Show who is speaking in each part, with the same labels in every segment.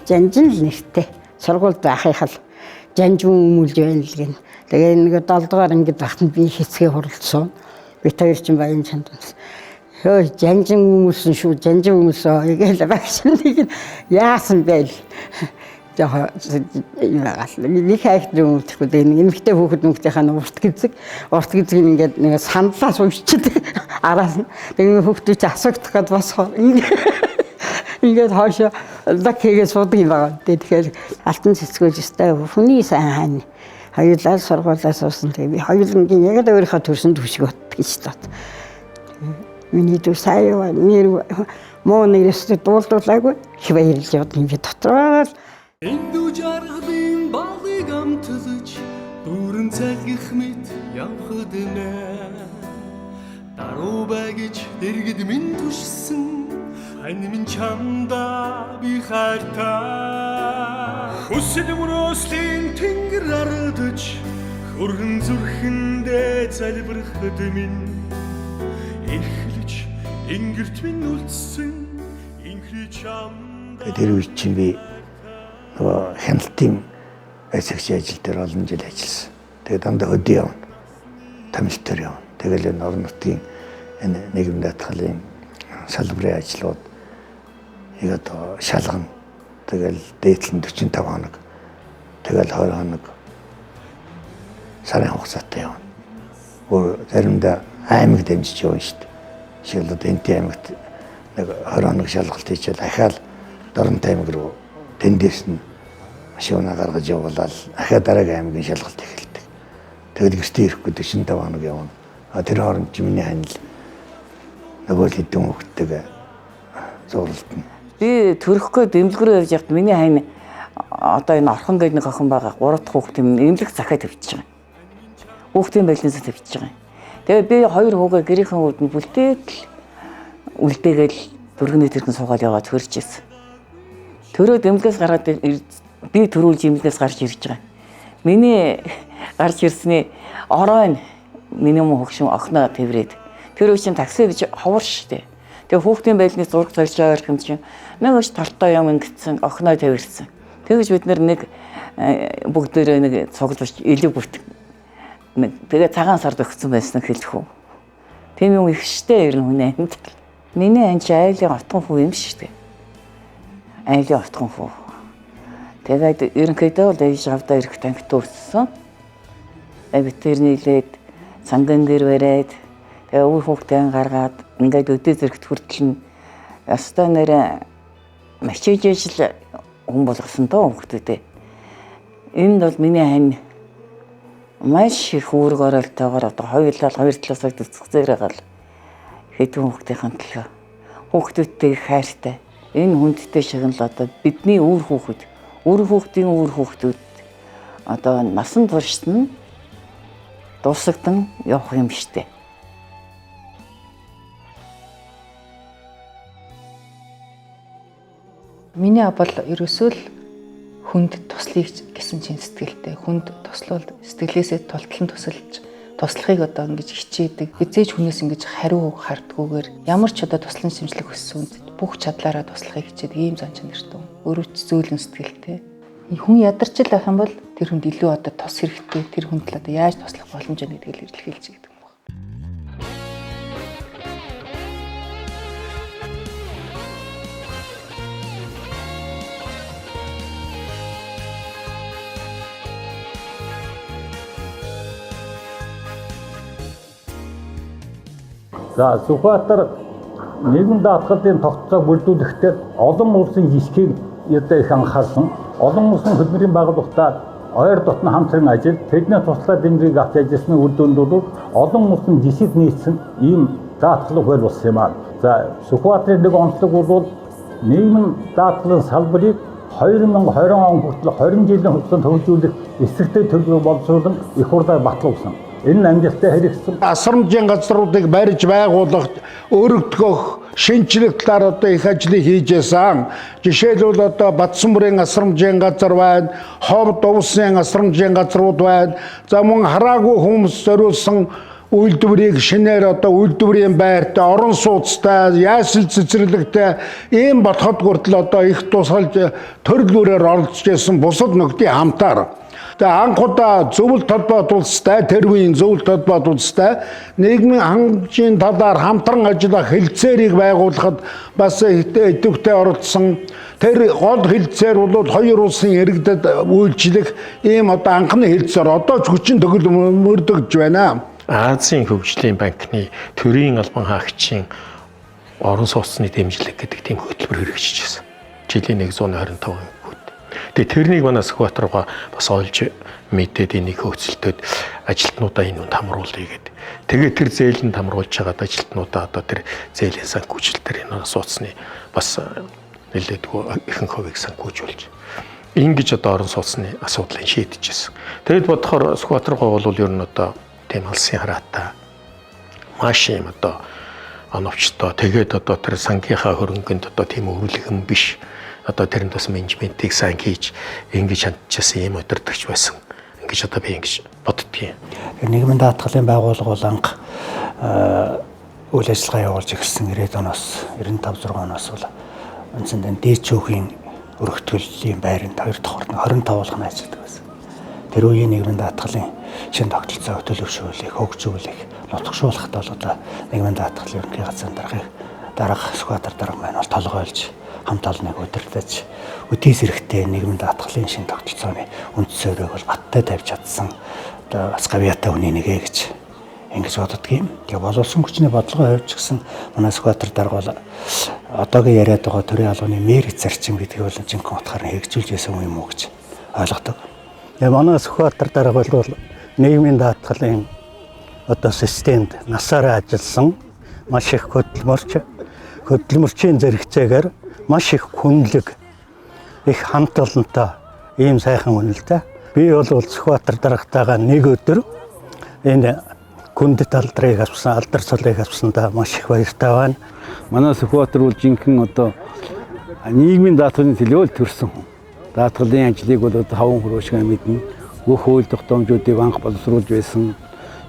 Speaker 1: Жанжин л нэртэй. Сургуульд байхыг л жанжин өмүүлж байна л гин. Тэгээ нэг 7 дугаар ангид багтанд би хэсгээ хуралдсан. Бид хоёр чинь баян чанд. Хөөе жанжин өмүүлсэн шүү. Жанжин өмүүлсэн. Эгээл багш нэг яасан байл. Яг нэг хайхт өмөлдөхгүй дээ. Эмэгтэй хүүхэд мөнгөтэйхээ урт гизэг ингээд нэг сандлаас уншчихдаг араас нь. Тэгээ хүүхдүүд чи асуух гээд босгоо. Ингээд хаашаа лак хийгээ суудаг юм байна. Тэгэхээр алтан цэцгүүл өстэй хүний сайн хань. Хоёулаа сургуулиас уусан. Тэгээ би хоёулангийн яг л өөрийнхөө төрсөн төвшиг бат гэж тат. Миний дүү сая нэр муу нэрээс дуулуулаагүй их баярлж яваад ингээд дотроо
Speaker 2: Эндүү жаргалын багыг амтлаж дүүрэн цагих мэт явхад нэ Даруу байгиж дэргэд минь түшсэн Ань минь чамда би хайртай Хүсэл мөрөөслийн тэнгэр ардаж Хөргөн зүрхэндээ залбирахад минь Эрхлэж ингэрт минь үлдсэн Инхри чамда
Speaker 3: Тэр үе чинь би хяналтын байцаагчийн ажил дээр олон жил ажилласан. Тэгээд дандаа өдөө явна. Тамилтаар явна. Тэгэл энэ орон нутгийн энэ нийгэм даатгалын салбарын ажлууд яг одоо шалгана. Тэгэл дээдлэн 45 хоног. Тэгэл 20 хоног сарын хугацаатай явна. Өөр заримдаа аймаг дэмжиж явна шүү дээ. Жишээлбэл одоо Энти аймагт нэг 20 хоног шалгалт хийчихэл ахаал Доронтой аймаг руу тэндээс нь машина гаргаж явуулаад ахаа дараагийн аймгийн шалгалт эхэлдэг. Тэгэл гэртээ ирэхгүй 45 хоног явна. Тэр хооронд миний ханил нөгөө хэдэн хүүхдтэйгээ зурлалтна.
Speaker 4: Би төрөхгүй дэмлэгрөө явж явахад миний хань одоо энэ орхон гэдэг нэг охин байгаа 3 дахь хүүхд юм эмнэлэг захиа тавьчих байгаа. Хүүхдийн байлнасаа тавьчих байгаа. Тэгээ би 2 хүүгээ гэрийнхэн үүд нь бүлдээд үлдээгээл дөргөний тэрхэн суугаад яваад хөрж ирсэн. Төрөө дэмлэгээс гараад би төрүүлж эмнэлгээс гарч ирж байгаа. Миний гарч ирсний оройн миний мөн хөгшин охиноо тэрврээд тэр үе чинь такси бич ховор штэ. Тэгээ хүүхдийн байлны зураг зорж байгаа юм чинь нэг өч толтой юм ингэсэн охиноо тэрвэрсэн. Тэгэж бид нэг бүгдээрээ нэг цуглуулж элэг бүт. Тэгээ цагаан сард өгсөн байсан хэлэх үү. Тийм юм их штэ ер нь хүний амьд. Миний анч айлын отгон хүү юм штэ. Айлын отгон хүү. Тэгээд ерөнхийдөө л ээж авдаа ирэх танхит өрссөн. Бид тэр нийлээд цанган гэр бариад тэгээ үе хүүхдээ гаргаад ингээд өдөө зэрэгт хүртэл нь ястай нэрэ мачиж ижил хүн болгосон доо хүүхдүүдээ. Энд бол миний хань маш их үүрэг оролтойгоор одоо хоёулаа 2 талаас дэвцэгцээр гал хэдэн хүүхдийн төлөө хүүхдүүдтэй хайртай. Энэ хүндтэй шагнал одоо бидний үр хүүхдийн үр хүүхдүүд одоо насан туршид нь дуусагдан явах юм штэ.
Speaker 5: Миний ав бол ерөөсөө л хүнд туслахыг гэсэн чин сэтгэлтэй. Хүнд туслуул сэтгэлээсээ тултлан туслахыг одоо ингэж хичээдэг. Эзээж хүнээс ингэж хариу хардгүйгээр ямар ч одоо туслан шимжлэх өссөн бүх чадлаараа туслахыг хичээдэг ийм зан чанартай. Өөрөө ч зөөлөн сэтгэлтэй. Хүн ядарч л байх юм бол тэр хүнд илүү одоо тус хэрэгтэй. Тэр хүнд л одоо яаж туслах боломжтой гэдгийг илэрхийлж гэдэг юм байна.
Speaker 6: За Сүхбаатар нийгэм даатгалын тогтцоог бүрдүүлэхдээ олон улсын жишгийг одоо их анхаарсан. Олон улсын хөтөлбөрийн байгууллагатай ойр дотны хамтран ажил, тэдний туслах дэмжлэг авч ажилласны үр дүнд бол олон улсын жишид нийцсэн ийм даатгал хөл болсон юм аа. За Сүхбаатарын нэг онцлог бол нийгмийн даатгалын салбарыг 2020 он хүртэл 20 жилийн хугацаанд хөгжүүлэх эсрэгтэй төлөв боловсруулан их хурдаар батлуулсан. Энэ амжилттай хэрэгжсэн.
Speaker 3: Асрамжийн газруудыг барьж байгуулах, өргөдгөх, шинжлэх талаар одоо их ажлыг хийжсэн. Жишээлбэл одоо Бадсан бүрийн асрамжийн газар байна, Ховд улсын асрамжийн газрууд байна. За мөн хараагүй хүмүүс зориулсан
Speaker 7: үйлдвэрийг шинээр одоо үйлдвэрийн байртай, орон сууцтай, яасэл цэцэрлэгтэй ийм бодоход хүртэл одоо их тусгалж төрөл бүрээр оролцож байсан бусад нөхдийн хамтаар. Тэгээ анх удаа зөвлөлт толгойд улстай, тэр үеийн зөвлөлт толгойд улстай нийгмийн хангамжийн талаар хамтран ажиллах хэлтсээрийг байгуулахад бас идэвхтэй оролцсон. Тэр гол хэлтсээр бол хоёр улсын иргэдэд үйлчлэх ийм одоо анхны хэлтсээр одоо ч хүчин төгөл мөрдөгж байна.
Speaker 8: Азийн хөгжлийн банкны төрийн албан хаагчийн орон сууцны дэмжлэг гэдэг тийм хөтөлбөр хэрэгжиж байсан. Жилийн 125 хүнд. Тэгээ тэрнийг манай Сүхбаатар бас олж мэдээд энийг хөөцөлтөд ажилтнуудаа энэ үнд хамруулъя гэдэг. Тэгээд тэр зээлэнд хамруулж байгаад ажилтнуудаа одоо тэр зээлийн санхүүжилтээр энэ сууцны бас нэлээдгүй ихэнх хувийг санхүүжүүлж ингэж одоо орон сууцны асуудлыг шийдэжсэн. Тэгэд бодохоор Сүхбаатаргаа бол ер нь одоо тийм алсын хараатай маш юм одоо оновчтой тэгээд одоо тэр сангийнхаа хөрөнгөнд одоо тийм өвөрлөгөн биш одоо тэрэнд бас менежментийг сайн хийж ингэж хандчихсан юм өдөртөгч байсан. Ингэж одоо би ингэж боддгийн.
Speaker 9: Нийгмийн даатгалын байгууллага бол анх үйл ажиллагаа явуулж эхэлсэн 90-ад оноос 95-6 оноос бол үндсэндээ дээд цөөхөн өргөтгөлийн байранд 2 давхар 25 болгоно ажилладаг байсан. Тэр үеийн нийгмийн даатгалын шин тогтолцоо төлөвшүүлэх, хөгжүүлэх, нутагшуулахад бол одоо нийгмийн даатгалын ерөнхий газрын дарга Сүхбаатар дарга маань бол толгойлж хамт олныг удирдах үдээс эрэхтэй нийгмийн даатгалын шин тогтолцооны үндсөөрийг бол баттай тавьж чадсан одоо бас гавьяатай хүний нэгэ гэж ингэж боддгийм. Тэгээ боловсон хүчний бодлогын хувьд ч гэсэн манай Сүхбаатар дарга бол одоогийн яриад байгаа төрийн албаны мэрэг зарчим гэдгийг бол жинхэнэ утгаар нь хэрэгжүүлж байсан юм уу гэж ойлгодог. Тэгээ манай Сүхбаатар дарга бол нийгмийн даатгалын одоо системд насаараа ажилласан маш их хөдөлмөрчийн зэрэгцээгээр маш их хүнлэг их хамт олонтой ийм сайхан үнэлтэй. Би бол Сүхбаатар даргатайгаа нэг өдөр энэ хүндэт алдрыг авсан, алдар цолыг авсандаа маш их баяртай байна.
Speaker 6: Манай Сүхбаатар бол жинхэнэ одоо нийгмийн даатгалын төлөөлөлд төрсөн. Даатгалын ажлыг бол одоо хаван хөрөөшгөө мэднэ. Бүх хууль тогтоомжуудыг анх боловсруулж байсан.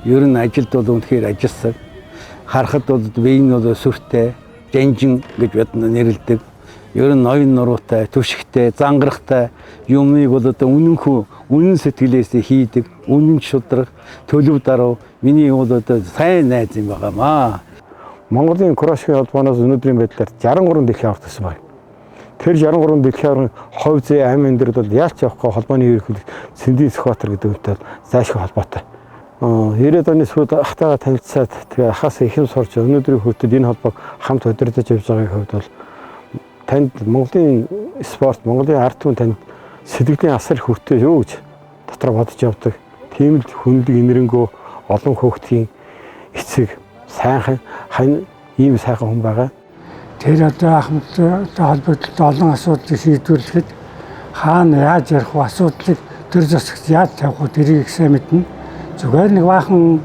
Speaker 6: Ер нь ажилд бол үнэхээр ажилсаг. Харахад бол биеийн бол сүртэй, жанжин гэж бид нэрлэдэг. Ер нь ноён нуруутай, түшигтэй, зангарахтай юмыг бол одоо үнэн сэтгэлээс хийдэг, үнэн шудраг, төлөв даруй миний бол одоо сайн найз юм байгаамаа.
Speaker 10: Монголын Кураашгийн холбооноос өнөөдрийн байдлаар 63 дэлхийн аварт гэсэн байна. Тэр 63 дэлхийн аваргын хувь зээ амин дээр бол яалч явахгүй холбооны ерөнхийлөгч Сэндийн Сүхбаатар гэдэг үнэтэй зайлшгүй холбоотой. 90-ад оны сүүлд ахтайгаа танилцаад тэгээ ахаас их юм сурч өнөөдрийн хүртэл энэ холбоог хамт удирдах явж байгаагийн хувьд бол танд Монголын спорт, Монголын ард түмэн танд сэтгэлийн асар хүртээ юу гэж дотор бодож явдаг. Тийм л хүнлэг инэрэнгөө олон хүүхдийн эцэг сайхан ийм сайхан хүн байгаа.
Speaker 11: Тэр одоо ахмадтай холбогдолтой олон асуудлыг шийдвэрлэхэд хаана яаж ярих вэ? Асуудлыг төр засагт яаж тавих вэ? Тэрийг их сайн мэднэ. Зүгээр нэг баахан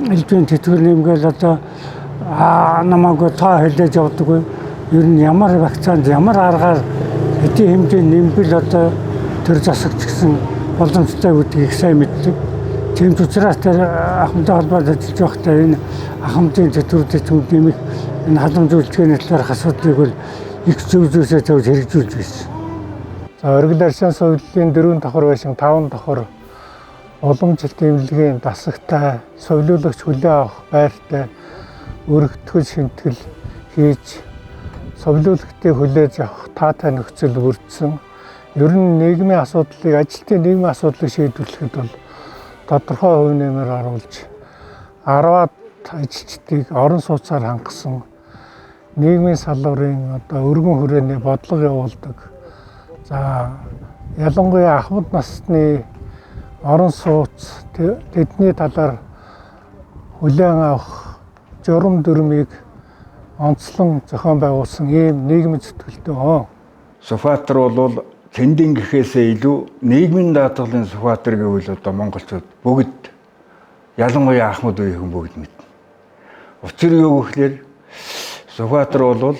Speaker 11: элбийн тэтгэр нэмгээл одоо намайг тоо хэлээж явдаггүй. Ер нь ямар вакцинад ямар аргаар эдийн хэмжээний нэмбэл одоо төр засагч гэсэн боломжтой гэдгийг их сайн мэддэг. Тийм ч учраас тэр ахмадтай холбоод ажиллаж байхдаа энэ ахмадын тэтгэврүүдийн түнд нэмэх энэ халамж үйлчилгээний талаарх асуудлыг бол их зөв-зөвсөө тавьж хэрэгжүүлж байсан. За оргил арсын соёлын 4 давхар байшин 5 давхар уламжлалт эмнэлгийн дасагтай совилуулагч хүлээн авах байртай өргөтгөл шимтгэл хийж совилуулагчдыг хүлээж авах таатай нөхцөл бүрдсэн. Ер нь нийгмийн асуудлыг ажилтны нийгмийн асуудлыг шийдвэрлэхэд бол тодорхой хувь нэмэр оруулж 10-аад ажилчдыг орон сууцаар хангасан нийгмийн салбарын одоо өргөн хүрээний бодлого явуулдаг. За ялангуяа ахмад насны орон сууц тэдний талаар хүлээн авах журам дүрмийг онцлон зохион байгуулсан ийм нийгмийн зүтгэлтэй он.
Speaker 12: Сүхбаатар бол Тэндийн гэхээсээ илүү нийгмийн даатгалын Сүхбаатар гэвэл одоо монголчууд бүгд ялангуяа ахмад үеийн хүн бүгд мэднэ. Учир юу гэхээр Сүхбаатар бол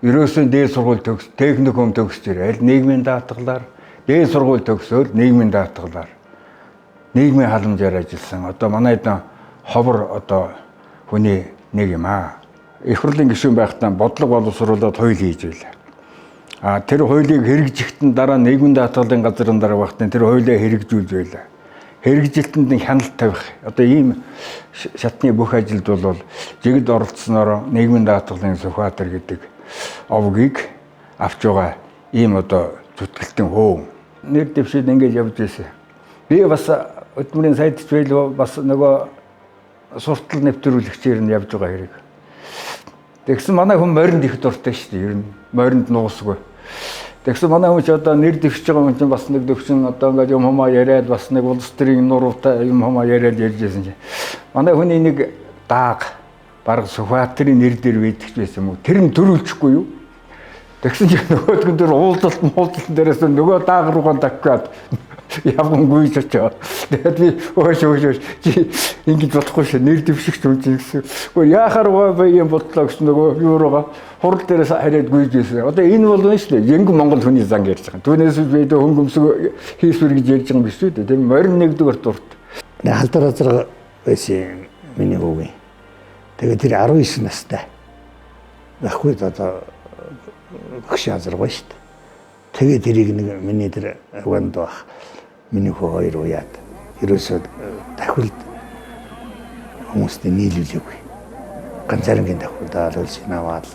Speaker 12: ерөөсөө дээд сургууль төгс, техникум төгсчээр аль нийгмийн даатгалаар, дээд сургууль төгсөөл нийгмийн даатгалаар нийгмийн халамжаар ажилласан. Одоо манайд ховор одоо хүний нэг юм аа. Их хурлын гишүүн байхдаа бодлого боловсруулаад хууль хийж байлаа. Тэр хуулийг хэрэгжихдээ дараа нийгмийн даатгалын газрын дараа багтаа тэр хуулийг хэрэгжүүлж байлаа. Хэрэгжилтэнд нь хяналт тавих одоо ийм шатны бүх ажилд бол жигд оролцсноор нийгмийн даатгалын Сүхбаатар гэдэг овгийг авч байгаа ийм одоо зүтгэлтэн хөө нэр дэвшид ингэж явж байсан. Би бас өдмөрийн сайдч байлоо бас нөгөө суртал нэвтрүүлэгчээр нь явж байгаа хэрэг. Тэгсэн манай хүн моринд их дуртай шүү дээ. Ер нь моринд нуусгүй. Тэгсэн манай хүн ч одоо нэр дэвшиж байгаа хүн чинь бас нэг төвшин одоо ингээд юм хумаа яриад бас нэг улс төрийн нуруутай юм хумаа яриад ярьж байсан чинь манай хүний нэг дааг бараг Сүхбаатарын нэр дээр байдагч байсан юм уу? Тэр нь төрүүлчихгүй юу? Тэгсэн чинь нөгөөдгөн дээр уулзалт дээрээс нөгөө дааг руугаа такгаад явгонгүй ч очоо. Тэгээд би өөш чи ингэж бодохгүй шээ нэр дэвшигч юм чи гэсэн. Гэхдээ яахаар бай юм бодлоо гэсэн нөгөө юуруугаа хурал дээрээс хараад гүйж байсан. Одоо энэ бол нь шүү дээ. Янгон Монгол хүний зан ярьж байгаа. Түүнээс би хөнгөмсөг хийсвэр гэж ярьж байгаа юм биш үү? Тийм 21-р дурт.
Speaker 3: Халдвар азар байсан миний хөвгөө. Тэгээд тэр 19 настай. Баггүй одоо багш азаргаа шүү дээ. Тэгээд тэрийг нэг миний тэр авганд байх миний хөө хоёр уяад ерөөсөө давхилд хүмүүстэй нийлүүлээгүй. Ганцаарнгийн давхилдаа л шинаваад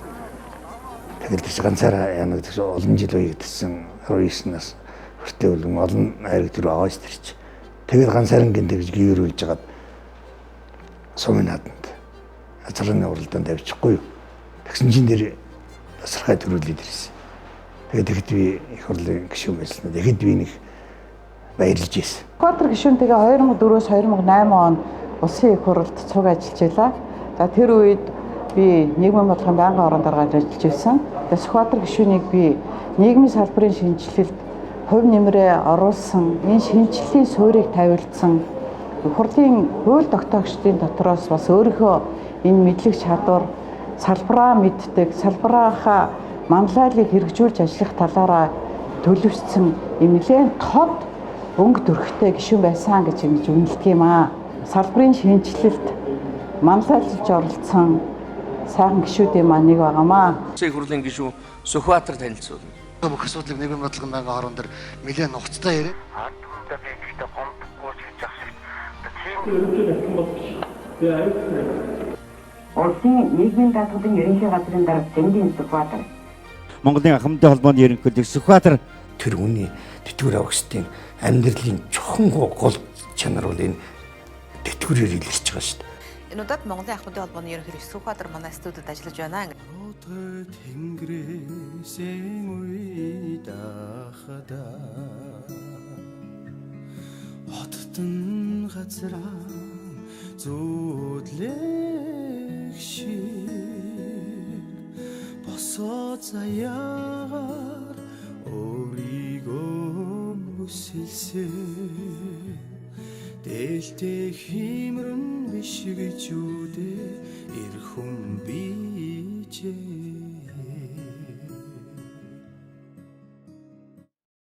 Speaker 3: тэгээд тийч ганцаараа яна гэж олон жил уягдсан 19-наас хүртэл үлэн олон хайрыг тэр аваач тэрч. Тэгээд ганцаарнгийн тэгж гүйрүүлж жагаад сумынаданд азрын уралдаанд тавьчихгүй юу. Тэгсэн чинь тэр тасархай төрүүлээд ирсэн. Тэгээд би их хурлын гишүүн байсан. Тэгэхэд би нэг баярлж ирсэн.
Speaker 13: Сүхбаатар гишүүнтэйгээ 2004-өөс 2008 он улсын их хурлд цуг ажиллаж байлаа. За тэр үед би нийгмийн бодлогын байнгын орон даргаанд ажиллаж байсан. Тэгээд Сүхбаатар гишүүнийг би нийгмийн салбарын шинжилэлд хувь нэмрээ оруулсан, энэ шинжиллийн суурийг тавилдсан хурлын хууль тогтоогчдын дотроос бас өөрийнхөө энэ мэдлэг чадвар салбараа мэддэг, салбарынхаа манлайлалыг хэрэгжүүлж ажиллах талаараа төлөвшсөн юм нэлээд тод өнгө төрхтэй гишүүн байсан гэж ингэж үнэлдэг юм аа. Салбарын шинжилэлд манлайлалж оролцсон сайхан гишүүдийн маань нэг байгаамаа.
Speaker 14: Улсын хурлын гишүүн Сүхбаатар танилцуулна.
Speaker 15: Бүх асуудлыг нийгмийн бодлогын байнгын хорон дээр нэлээд нухацтай яриа.
Speaker 16: Хатуудаа би ихтэй гомдохгүй гэж ах шиг.
Speaker 17: Улсын нийгмийн даатгалын ерөнхий газрын дарга Зэнгийн Сүхбаатар.
Speaker 18: Монголын ахмадын холбооны ерөнхийлөг Сүхбаатар
Speaker 3: тэр хүний тэтгэвэр авагчдын амьдралын чухал гол чанар бол энэ тэтгэврээр илэрч байгаа шүү дээ.
Speaker 19: Энэ удаад Монголын ахмадын холбооны ерөнхийлөгч Сүхбаатар манай студид ажиллаж байна.
Speaker 2: Тэнгэрээсээ уйдахада хотдон газраа зүудлэх шиг босоо заяагаар өөрийгөө бүсэлсэн дээлтэй химрэн биш гэж үдээ эр хүн бижээ